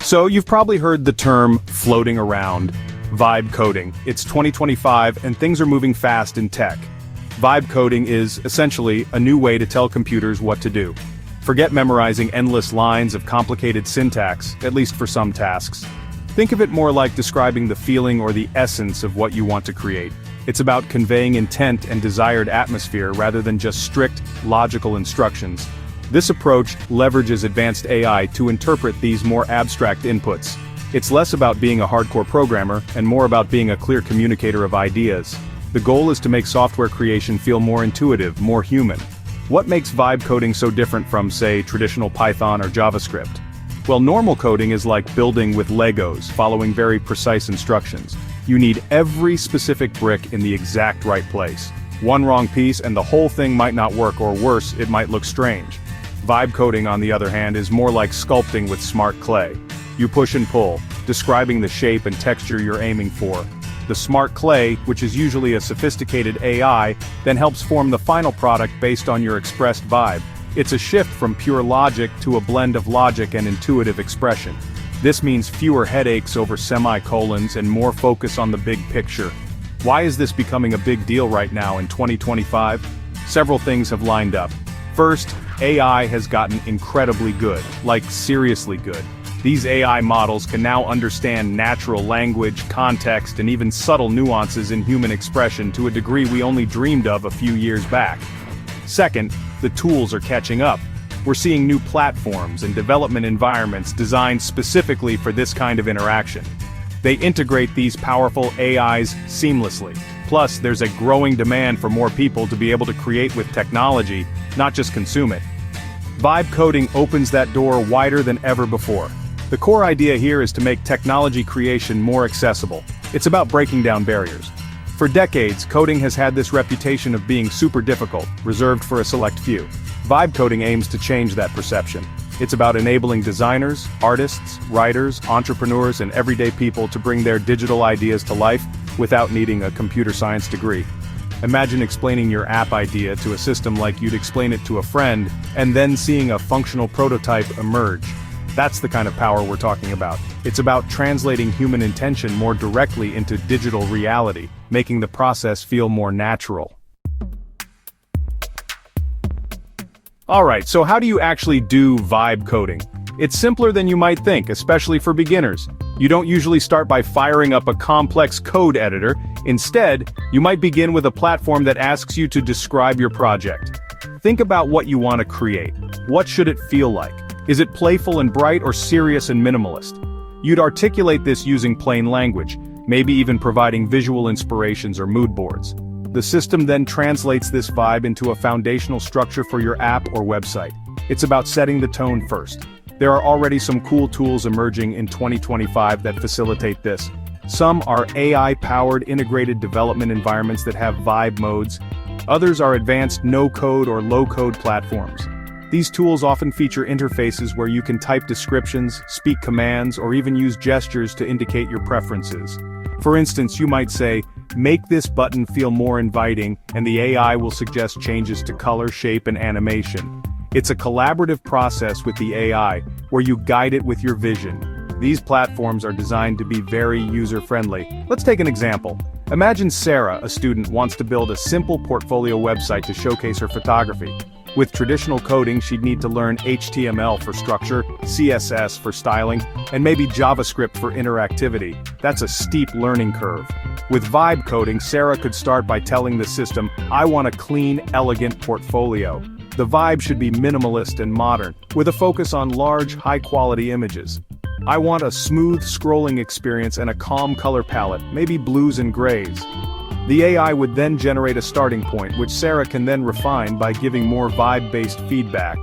So you've probably heard the term floating around, vibe coding. It's 2025 and things are moving fast in tech. Vibe coding is, essentially, a new way to tell computers what to do. Forget memorizing endless lines of complicated syntax, at least for some tasks. Think of it more like describing the feeling or the essence of what you want to create. It's about conveying intent and desired atmosphere rather than just strict, logical instructions. This approach leverages advanced AI to interpret these more abstract inputs. It's less about being a hardcore programmer and more about being a clear communicator of ideas. The goal is to make software creation feel more intuitive, more human. What makes vibe coding so different from, say, traditional Python or JavaScript? Well, normal coding is like building with Legos, following very precise instructions. You need every specific brick in the exact right place. One wrong piece and the whole thing might not work, or worse, it might look strange. Vibe coding, on the other hand, is more like sculpting with smart clay. You push and pull, describing the shape and texture you're aiming for. The smart clay, which is usually a sophisticated AI, then helps form the final product based on your expressed vibe. It's a shift from pure logic to a blend of logic and intuitive expression. This means fewer headaches over semicolons and more focus on the big picture. Why is this becoming a big deal right now in 2025? Several things have lined up. First, AI has gotten incredibly good, like seriously good. These AI models can now understand natural language, context, and even subtle nuances in human expression to a degree we only dreamed of a few years back. Second, the tools are catching up. We're seeing new platforms and development environments designed specifically for this kind of interaction. They integrate these powerful AIs seamlessly. Plus, there's a growing demand for more people to be able to create with technology, not just consume it. Vibe coding opens that door wider than ever before. The core idea here is to make technology creation more accessible. It's about breaking down barriers. For decades, coding has had this reputation of being super difficult, reserved for a select few. Vibe coding aims to change that perception. It's about enabling designers, artists, writers, entrepreneurs, and everyday people to bring their digital ideas to life without needing a computer science degree. Imagine explaining your app idea to a system like you'd explain it to a friend, and then seeing a functional prototype emerge. That's the kind of power we're talking about. It's about translating human intention more directly into digital reality, making the process feel more natural. Alright, so how do you actually do vibe coding? It's simpler than you might think, especially for beginners. You don't usually start by firing up a complex code editor. Instead, you might begin with a platform that asks you to describe your project. Think about what you want to create. What should it feel like? Is it playful and bright or serious and minimalist? You'd articulate this using plain language, maybe even providing visual inspirations or mood boards. The system then translates this vibe into a foundational structure for your app or website. It's about setting the tone first. There are already some cool tools emerging in 2025 that facilitate this. Some are AI-powered integrated development environments that have vibe modes. Others are advanced no-code or low-code platforms. These tools often feature interfaces where you can type descriptions, speak commands, or even use gestures to indicate your preferences. For instance, you might say, "Make this button feel more inviting," and the AI will suggest changes to color, shape, and animation. It's a collaborative process with the AI, where you guide it with your vision. These platforms are designed to be very user-friendly. Let's take an example. Imagine Sarah, a student, wants to build a simple portfolio website to showcase her photography. With traditional coding, she'd need to learn HTML for structure, CSS for styling, and maybe JavaScript for interactivity. That's a steep learning curve. With vibe coding, Sarah could start by telling the system, "I want a clean, elegant portfolio." The vibe should be minimalist and modern, with a focus on large, high-quality images. "I want a smooth scrolling experience and a calm color palette, maybe blues and grays." The AI would then generate a starting point, which Sarah can then refine by giving more vibe-based feedback.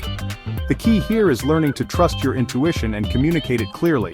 The key here is learning to trust your intuition and communicate it clearly.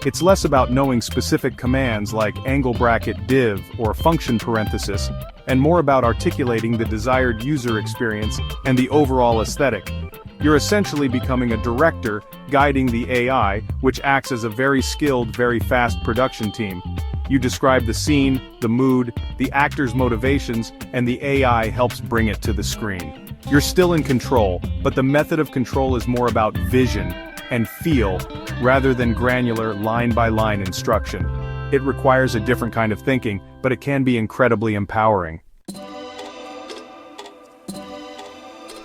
It's less about knowing specific commands like angle bracket div or function parenthesis, and more about articulating the desired user experience and the overall aesthetic. You're essentially becoming a director, guiding the AI, which acts as a very skilled, very fast production team. You describe the scene, the mood, the actor's motivations, and the AI helps bring it to the screen. You're still in control, but the method of control is more about vision, and feel, rather than granular line-by-line instruction. It requires a different kind of thinking, but it can be incredibly empowering.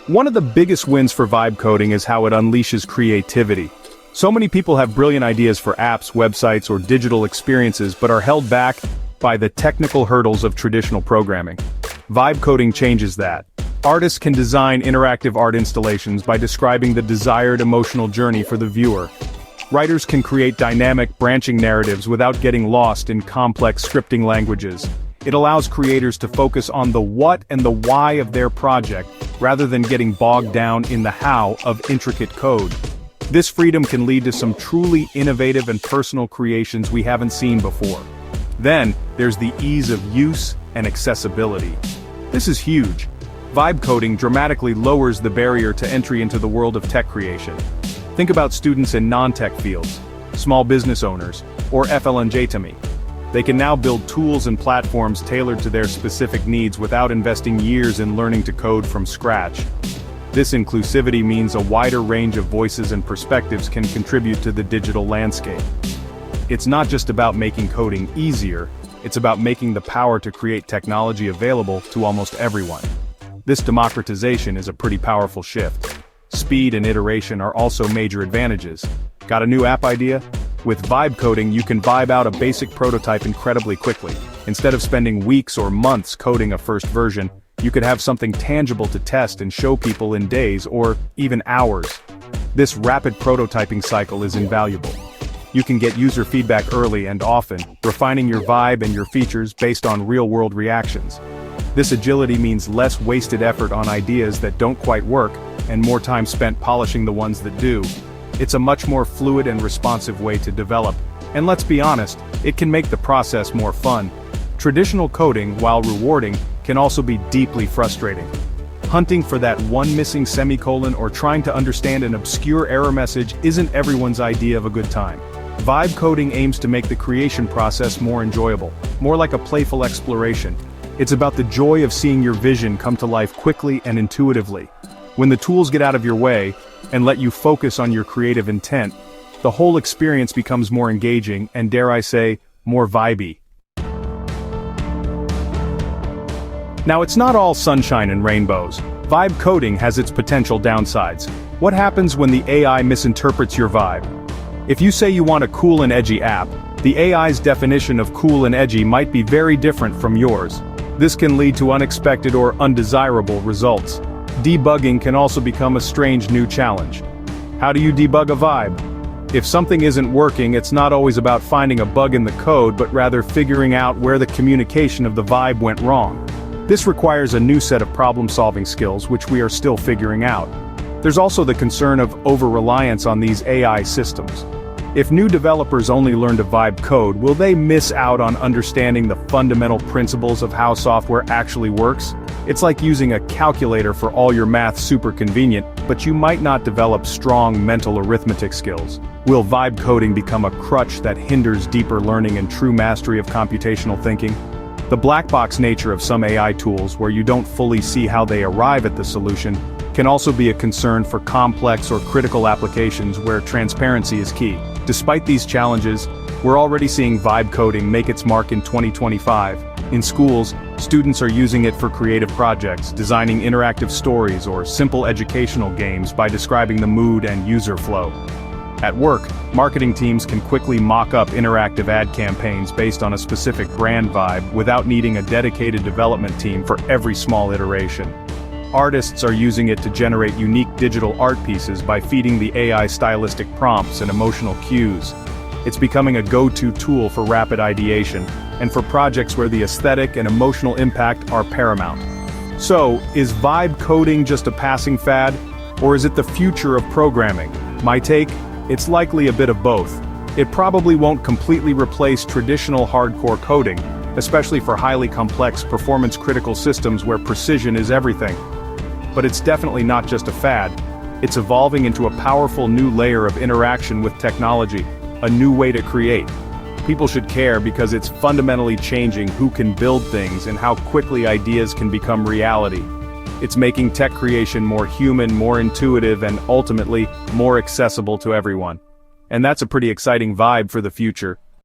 One of the biggest wins for vibe coding is how it unleashes creativity. So many people have brilliant ideas for apps, websites, or digital experiences but are held back by the technical hurdles of traditional programming. Vibe coding changes that. Artists can design interactive art installations by describing the desired emotional journey for the viewer. Writers can create dynamic, branching narratives without getting lost in complex scripting languages. It allows creators to focus on the what and the why of their project, rather than getting bogged down in the how of intricate code. This freedom can lead to some truly innovative and personal creations we haven't seen before. Then, there's the ease of use and accessibility. This is huge. Vibe coding dramatically lowers the barrier to entry into the world of tech creation. Think about students in non-tech fields, small business owners, or FLNJ. They can now build tools and platforms tailored to their specific needs without investing years in learning to code from scratch. This inclusivity means a wider range of voices and perspectives can contribute to the digital landscape. It's not just about making coding easier, it's about making the power to create technology available to almost everyone. This democratization is a pretty powerful shift. Speed and iteration are also major advantages. Got a new app idea? With vibe coding, you can vibe out a basic prototype incredibly quickly. Instead of spending weeks or months coding a first version, you could have something tangible to test and show people in days or even hours. This rapid prototyping cycle is invaluable. You can get user feedback early and often, refining your vibe and your features based on real-world reactions. This agility means less wasted effort on ideas that don't quite work, and more time spent polishing the ones that do. It's a much more fluid and responsive way to develop, and let's be honest, it can make the process more fun. Traditional coding, while rewarding, can also be deeply frustrating. Hunting for that one missing semicolon or trying to understand an obscure error message isn't everyone's idea of a good time. Vibe coding aims to make the creation process more enjoyable, more like a playful exploration. It's about the joy of seeing your vision come to life quickly and intuitively. When the tools get out of your way and let you focus on your creative intent, the whole experience becomes more engaging and, dare I say, more vibey. Now, it's not all sunshine and rainbows. Vibe coding has its potential downsides. What happens when the AI misinterprets your vibe? If you say you want a cool and edgy app, the AI's definition of cool and edgy might be very different from yours. This can lead to unexpected or undesirable results. Debugging can also become a strange new challenge. How do you debug a vibe? If something isn't working, it's not always about finding a bug in the code, but rather figuring out where the communication of the vibe went wrong. This requires a new set of problem-solving skills, which we are still figuring out. There's also the concern of over-reliance on these AI systems. If new developers only learn to vibe code, will they miss out on understanding the fundamental principles of how software actually works? It's like using a calculator for all your math, super convenient, but you might not develop strong mental arithmetic skills. Will vibe coding become a crutch that hinders deeper learning and true mastery of computational thinking? The black box nature of some AI tools, where you don't fully see how they arrive at the solution, can also be a concern for complex or critical applications where transparency is key. Despite these challenges, we're already seeing vibe coding make its mark in 2025. In schools, students are using it for creative projects, designing interactive stories or simple educational games by describing the mood and user flow. At work, marketing teams can quickly mock up interactive ad campaigns based on a specific brand vibe without needing a dedicated development team for every small iteration. Artists are using it to generate unique digital art pieces by feeding the AI stylistic prompts and emotional cues. It's becoming a go-to tool for rapid ideation, and for projects where the aesthetic and emotional impact are paramount. So, is vibe coding just a passing fad, or is it the future of programming? My take? It's likely a bit of both. It probably won't completely replace traditional hardcore coding, especially for highly complex, performance-critical systems where precision is everything. But it's definitely not just a fad. It's evolving into a powerful new layer of interaction with technology, a new way to create. People should care because it's fundamentally changing who can build things and how quickly ideas can become reality. It's making tech creation more human, more intuitive, and ultimately, more accessible to everyone. And that's a pretty exciting vibe for the future.